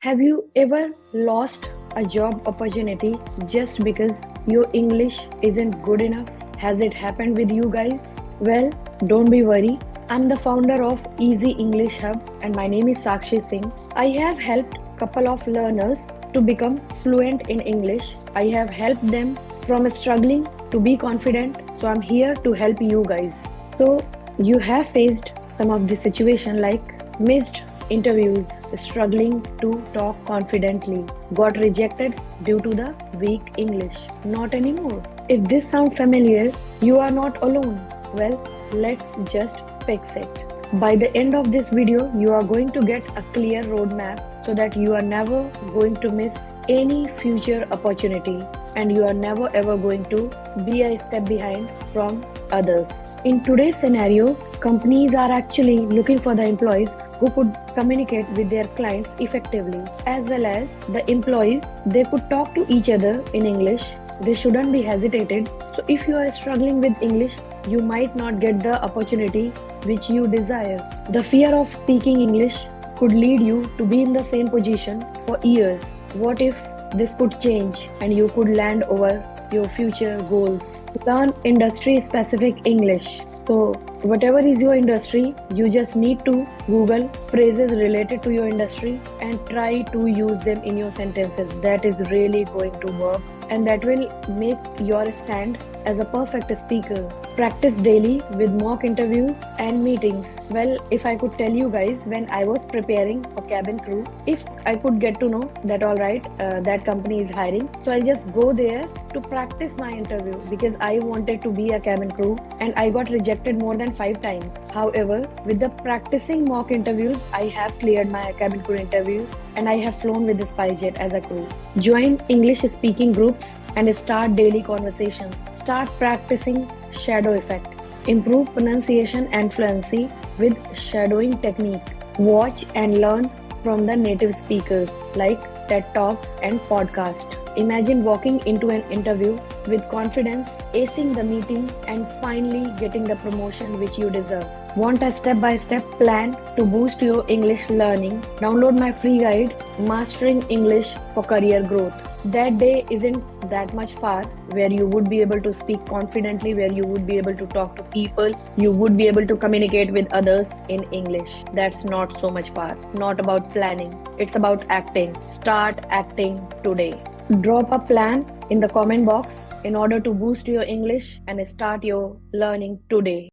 Have you ever lost a job opportunity just because your English isn't good enough? Has it happened with you guys? Well, don't be worried. I'm the founder of Easy English Hub and my name is Sakshi Singh. I have helped couple of learners to become fluent in English. I have helped them from struggling to be confident. So I'm here to help you guys. So you have faced some of the situation like missed interviews, struggling to talk confidently, got rejected due to the weak English. Not anymore. If this sounds familiar, you are not alone. Well, let's just fix it. By the end of this video, you are going to get a clear roadmap so that you are never going to miss any future opportunity and you are never ever going to be a step behind from others. In today's scenario, companies are actually looking for the employees who could communicate with their clients effectively, as well as the employees they could talk to each other in English. They shouldn't be hesitated. So if you are struggling with English, you might not get the opportunity which you desire. The fear of speaking English could lead you to be in the same position for years. What if this could change and you could land over your future goals? Learn industry specific English. So, whatever is your industry, you just need to Google phrases related to your industry and try to use them in your sentences. That is really going to work and that will make your stand as a perfect speaker. Practice daily with mock interviews and meetings. Well, if I could tell you guys, when I was preparing for cabin crew, if I could get to know that alright, that company is hiring, so I just go there to practice my interview because I wanted to be a cabin crew and I got rejected more than 5 times. However, with the practicing mock interviews, I have cleared my cabin crew interviews and I have flown with the SpiceJet as a crew. Join English speaking groups and start daily conversations. Start practicing shadow effects. Improve pronunciation and fluency with shadowing technique. Watch and learn from the native speakers like TED Talks and podcast. Imagine walking into an interview with confidence, acing the meeting, and finally getting the promotion which you deserve. Want a step-by-step plan to boost your English learning? Download my free guide, Mastering English for Career Growth. That day isn't that much far where you would be able to speak confidently, where you would be able to talk to people, you would be able to communicate with others in English. That's not so much far. Not about planning. It's about acting. Start acting today. Drop a plan in the comment box in order to boost your English and start your learning today.